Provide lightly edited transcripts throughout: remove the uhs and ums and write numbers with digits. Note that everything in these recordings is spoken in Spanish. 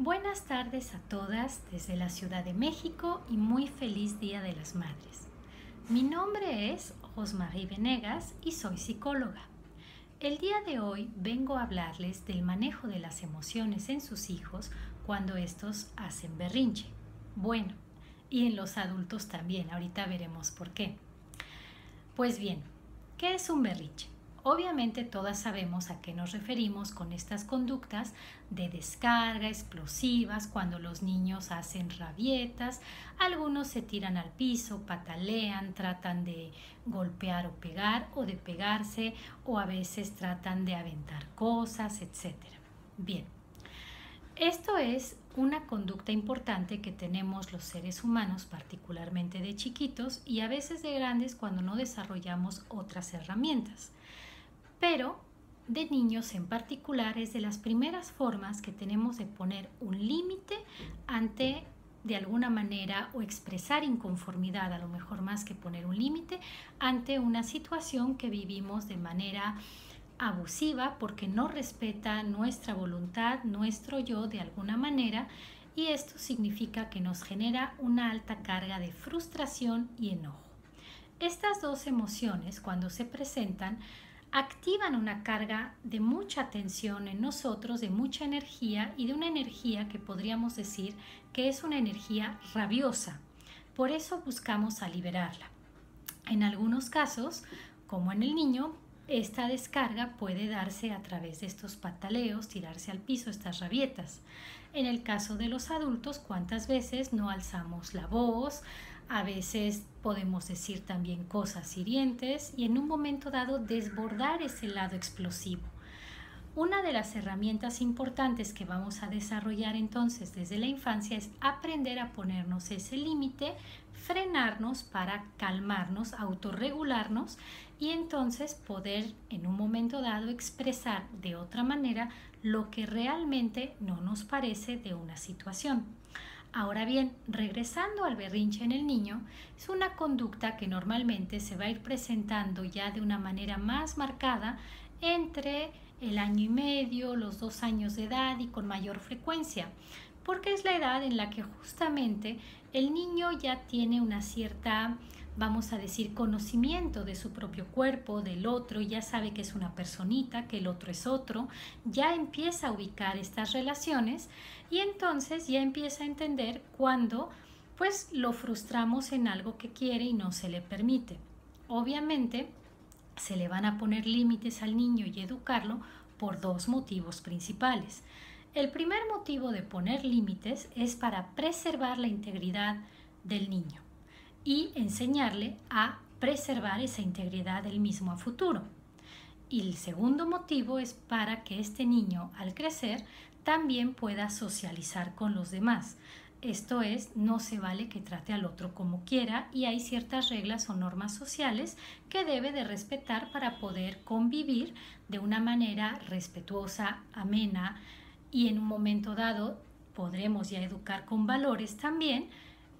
Buenas tardes a todas desde la Ciudad de México y muy feliz Día de las Madres. Mi nombre es Rosmarie Venegas y soy psicóloga. El día de hoy vengo a hablarles del manejo de las emociones en sus hijos cuando estos hacen berrinche. Bueno, y en los adultos también, ahorita veremos por qué. Pues bien, ¿qué es un berrinche? Obviamente todas sabemos a qué nos referimos con estas conductas de descarga explosivas cuando los niños hacen rabietas, algunos se tiran al piso, patalean, tratan de golpear o pegar o de pegarse o a veces tratan de aventar cosas, etc. Bien, esto es una conducta importante que tenemos los seres humanos, particularmente de chiquitos y a veces de grandes cuando no desarrollamos otras herramientas. Pero de niños en particular es de las primeras formas que tenemos de poner un límite ante, de alguna manera, o expresar inconformidad, a lo mejor más que poner un límite, ante una situación que vivimos de manera abusiva porque no respeta nuestra voluntad, nuestro yo de alguna manera, y esto significa que nos genera una alta carga de frustración y enojo. Estas dos emociones, cuando se presentan, activan una carga de mucha tensión en nosotros, de mucha energía y de una energía que podríamos decir que es una energía rabiosa. Por eso buscamos a liberarla. En algunos casos, como en el niño, esta descarga puede darse a través de estos pataleos, tirarse al piso, estas rabietas. En el caso de los adultos, ¿cuántas veces no alzamos la voz? A veces podemos decir también cosas hirientes y en un momento dado desbordar ese lado explosivo. Una de las herramientas importantes que vamos a desarrollar entonces desde la infancia es aprender a ponernos ese límite, frenarnos para calmarnos, autorregularnos y entonces poder en un momento dado expresar de otra manera lo que realmente no nos parece de una situación. Ahora bien, regresando al berrinche en el niño, es una conducta que normalmente se va a ir presentando ya de una manera más marcada entre el año y medio, los 2 años de edad y con mayor frecuencia, porque es la edad en la que justamente el niño ya tiene una cierta, vamos a decir, conocimiento de su propio cuerpo, del otro, ya sabe que es una personita, que el otro es otro, ya empieza a ubicar estas relaciones y entonces ya empieza a entender cuando pues lo frustramos en algo que quiere y no se le permite. Obviamente se le van a poner límites al niño y educarlo por 2 motivos principales. El primer motivo de poner límites es para preservar la integridad del niño y enseñarle a preservar esa integridad del mismo a futuro. Y el segundo motivo es para que este niño al crecer también pueda socializar con los demás. Esto es, no se vale que trate al otro como quiera y hay ciertas reglas o normas sociales que debe de respetar para poder convivir de una manera respetuosa, amena y en un momento dado podremos ya educar con valores también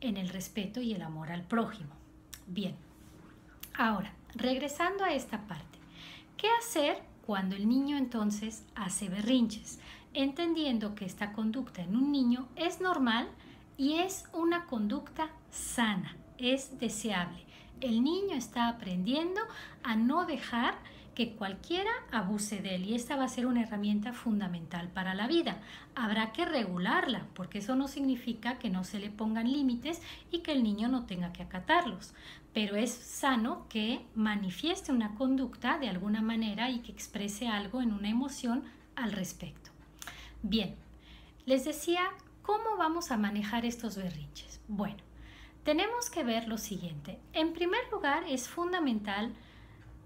en el respeto y el amor al prójimo. Bien, ahora, regresando a esta parte, ¿qué hacer cuando el niño entonces hace berrinches? Entendiendo que esta conducta en un niño es normal y es una conducta sana, es deseable. El niño está aprendiendo a no dejar que cualquiera abuse de él y esta va a ser una herramienta fundamental para la vida. Habrá que regularla porque eso no significa que no se le pongan límites y que el niño no tenga que acatarlos, pero es sano que manifieste una conducta de alguna manera y que exprese algo en una emoción al respecto. Bien, les decía, ¿cómo vamos a manejar estos berrinches? Bueno, tenemos que ver lo siguiente. En primer lugar, es fundamental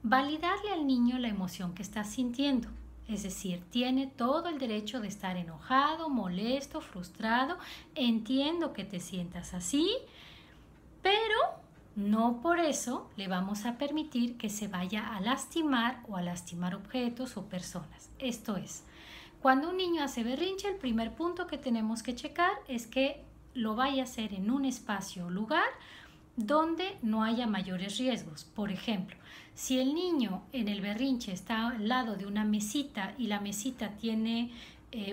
validarle al niño la emoción que está sintiendo. Es decir, tiene todo el derecho de estar enojado, molesto, frustrado. Entiendo que te sientas así, pero no por eso le vamos a permitir que se vaya a lastimar o a lastimar objetos o personas. Esto es, cuando un niño hace berrinche, el primer punto que tenemos que checar es que lo vaya a hacer en un espacio o lugar donde no haya mayores riesgos. Por ejemplo, si el niño en el berrinche está al lado de una mesita y la mesita tiene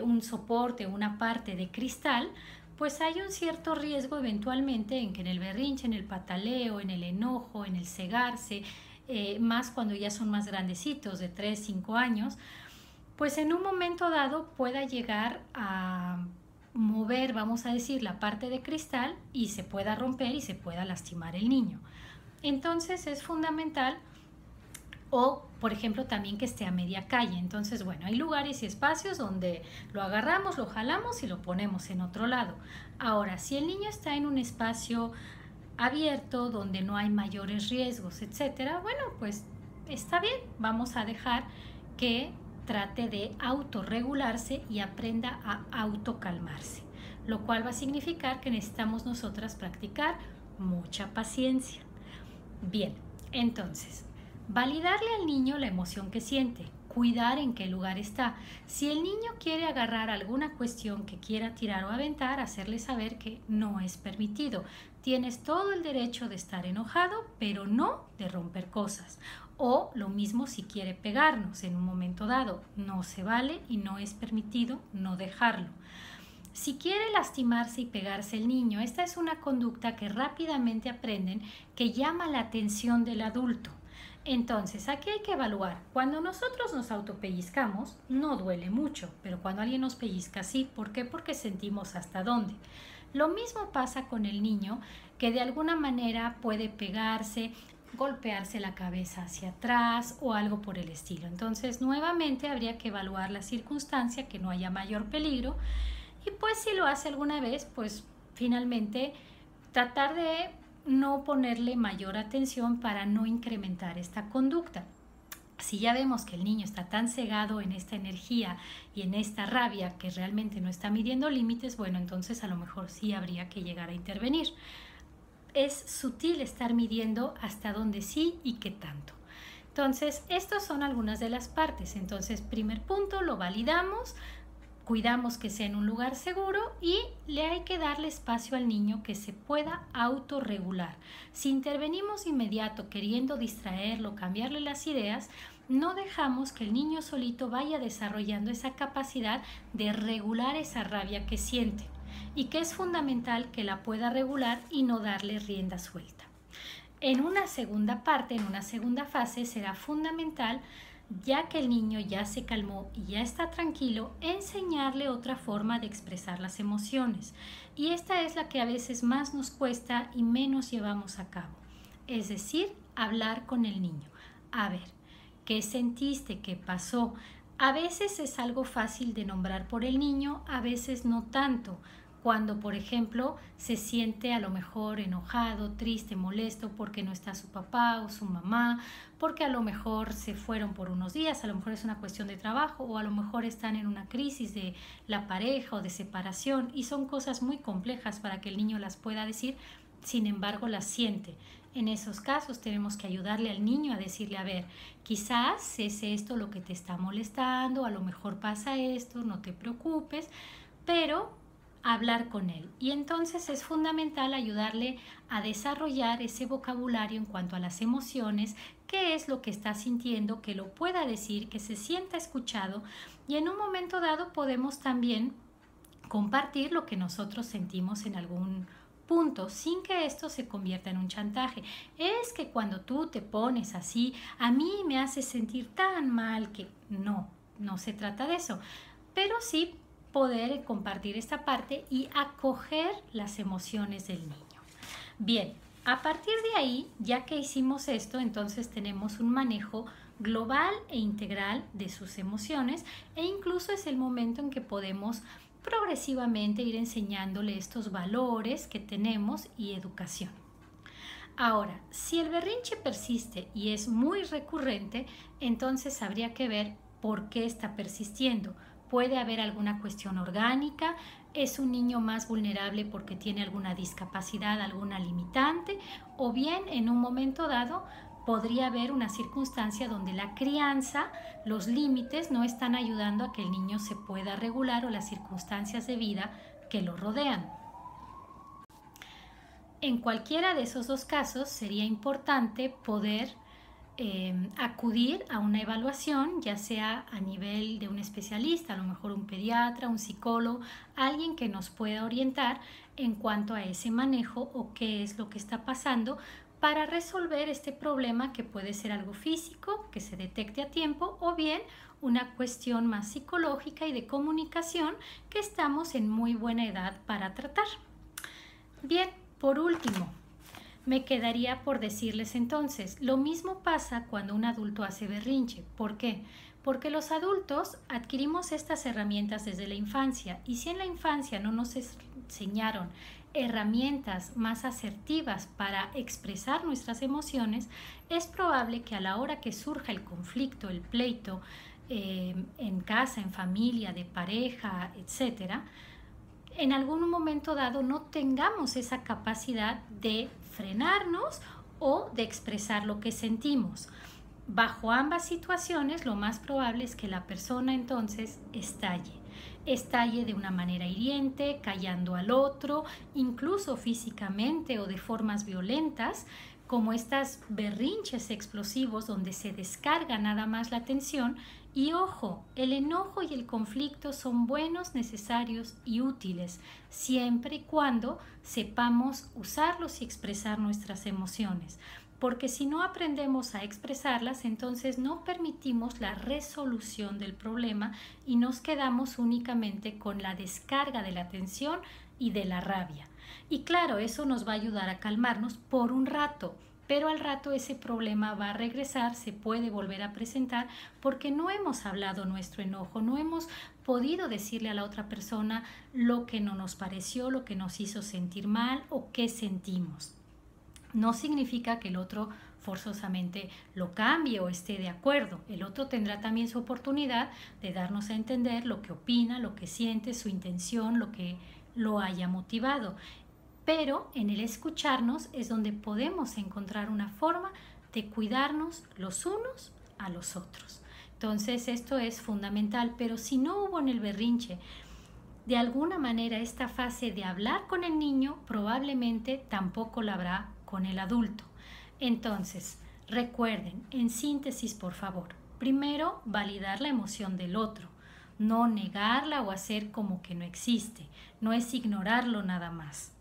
un soporte, una parte de cristal, pues hay un cierto riesgo eventualmente en que en el berrinche, en el pataleo, en el enojo, en el cegarse, más cuando ya son más grandecitos, de 3, 5 años, pues en un momento dado pueda llegar a mover, vamos a decir, la parte de cristal y se pueda romper y se pueda lastimar el niño. Entonces es fundamental, o por ejemplo también que esté a media calle. Entonces, bueno, hay lugares y espacios donde lo agarramos, lo jalamos y lo ponemos en otro lado. Ahora, si el niño está en un espacio abierto donde no hay mayores riesgos, etcétera, bueno, pues está bien, vamos a dejar que trate de autorregularse y aprenda a autocalmarse, lo cual va a significar que necesitamos nosotras practicar mucha paciencia. Bien, entonces, validarle al niño la emoción que siente, cuidar en qué lugar está. Si el niño quiere agarrar alguna cuestión que quiera tirar o aventar, hacerle saber que no es permitido. Tienes todo el derecho de estar enojado, pero no de romper cosas. O lo mismo si quiere pegarnos en un momento dado, no se vale y no es permitido no dejarlo. Si quiere lastimarse y pegarse el niño, esta es una conducta que rápidamente aprenden que llama la atención del adulto. Entonces, aquí hay que evaluar. Cuando nosotros nos autopellizcamos, no duele mucho, pero cuando alguien nos pellizca, sí. ¿Por qué? Porque sentimos hasta dónde. Lo mismo pasa con el niño, que de alguna manera puede pegarse, golpearse la cabeza hacia atrás o algo por el estilo. Entonces, nuevamente habría que evaluar la circunstancia, que no haya mayor peligro. Y pues si lo hace alguna vez, pues finalmente tratar de no ponerle mayor atención para no incrementar esta conducta. Si ya vemos que el niño está tan cegado en esta energía y en esta rabia que realmente no está midiendo límites, bueno, entonces a lo mejor sí habría que llegar a intervenir. Es sutil estar midiendo hasta dónde sí y qué tanto. Entonces, estas son algunas de las partes. Entonces, primer punto, lo validamos, cuidamos que sea en un lugar seguro y le hay que darle espacio al niño que se pueda autorregular. Si intervenimos inmediato queriendo distraerlo, cambiarle las ideas, no dejamos que el niño solito vaya desarrollando esa capacidad de regular esa rabia que siente y que es fundamental que la pueda regular y no darle rienda suelta. En una segunda parte, en una segunda fase, será fundamental, ya que el niño ya se calmó y ya está tranquilo, enseñarle otra forma de expresar las emociones. Y esta es la que a veces más nos cuesta y menos llevamos a cabo. Es decir, hablar con el niño. A ver, ¿qué sentiste? ¿Qué pasó? A veces es algo fácil de nombrar por el niño, a veces no tanto. Cuando, por ejemplo, se siente a lo mejor enojado, triste, molesto porque no está su papá o su mamá, porque a lo mejor se fueron por unos días, a lo mejor es una cuestión de trabajo o a lo mejor están en una crisis de la pareja o de separación y son cosas muy complejas para que el niño las pueda decir, sin embargo las siente. En esos casos tenemos que ayudarle al niño a decirle, a ver, quizás es esto lo que te está molestando, a lo mejor pasa esto, no te preocupes, pero hablar con él. Y entonces es fundamental ayudarle a desarrollar ese vocabulario en cuanto a las emociones, qué es lo que está sintiendo, que lo pueda decir, que se sienta escuchado y en un momento dado podemos también compartir lo que nosotros sentimos en algún punto, sin que esto se convierta en un chantaje. Es que cuando tú te pones así, a mí me hace sentir tan mal que no se trata de eso, pero sí poder compartir esta parte y acoger las emociones del niño. Bien, a partir de ahí, ya que hicimos esto, entonces tenemos un manejo global e integral de sus emociones e incluso es el momento en que podemos progresivamente ir enseñándole estos valores que tenemos y educación. Ahora, si el berrinche persiste y es muy recurrente, entonces habría que ver por qué está persistiendo. Puede haber alguna cuestión orgánica, es un niño más vulnerable porque tiene alguna discapacidad, alguna limitante, o bien en un momento dado podría haber una circunstancia donde la crianza, los límites no están ayudando a que el niño se pueda regular o las circunstancias de vida que lo rodean. En cualquiera de esos dos casos sería importante poder acudir a una evaluación, ya sea a nivel de un especialista, a lo mejor un pediatra, un psicólogo, alguien que nos pueda orientar en cuanto a ese manejo o qué es lo que está pasando para resolver este problema, que puede ser algo físico, que se detecte a tiempo, o bien una cuestión más psicológica y de comunicación que estamos en muy buena edad para tratar. Bien, por último, me quedaría por decirles entonces, lo mismo pasa cuando un adulto hace berrinche. ¿Por qué? Porque los adultos adquirimos estas herramientas desde la infancia, y si en la infancia no nos enseñaron herramientas más asertivas para expresar nuestras emociones, es probable que a la hora que surja el conflicto, el pleito, en casa, en familia, de pareja, etcétera, en algún momento dado no tengamos esa capacidad de frenarnos o de expresar lo que sentimos. Bajo ambas situaciones, lo más probable es que la persona entonces estalle de una manera hiriente, callando al otro, incluso físicamente o de formas violentas, como estas berrinches explosivos donde se descarga nada más la tensión. Y ojo, el enojo y el conflicto son buenos, necesarios y útiles, siempre y cuando sepamos usarlos y expresar nuestras emociones. Porque si no aprendemos a expresarlas, entonces no permitimos la resolución del problema y nos quedamos únicamente con la descarga de la tensión y de la rabia. Y claro, eso nos va a ayudar a calmarnos por un rato, pero al rato ese problema va a regresar, se puede volver a presentar porque no hemos hablado nuestro enojo, no hemos podido decirle a la otra persona lo que no nos pareció, lo que nos hizo sentir mal o qué sentimos. No significa que el otro forzosamente lo cambie o esté de acuerdo. El otro tendrá también su oportunidad de darnos a entender lo que opina, lo que siente, su intención, lo que lo haya motivado. Pero en el escucharnos es donde podemos encontrar una forma de cuidarnos los unos a los otros. Entonces esto es fundamental, pero si no hubo en el berrinche de alguna manera esta fase de hablar con el niño, probablemente tampoco la habrá con el adulto. Entonces, recuerden, en síntesis, por favor, primero, validar la emoción del otro, no negarla o hacer como que no existe, no es ignorarlo nada más.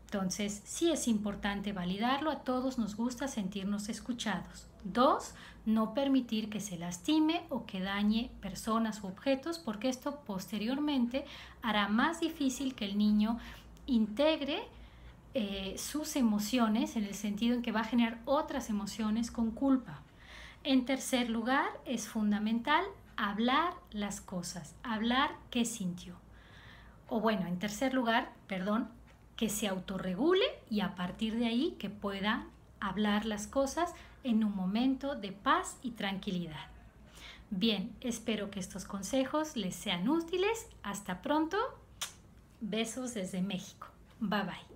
Entonces, sí es importante validarlo, a todos nos gusta sentirnos escuchados. 2, no permitir que se lastime o que dañe personas u objetos, porque esto posteriormente hará más difícil que el niño integre sus emociones, en el sentido en que va a generar otras emociones con culpa. En tercer lugar, es fundamental hablar las cosas, hablar qué sintió. O bueno, en tercer lugar, que se autorregule y a partir de ahí que pueda hablar las cosas en un momento de paz y tranquilidad. Bien, espero que estos consejos les sean útiles. Hasta pronto. Besos desde México. Bye bye.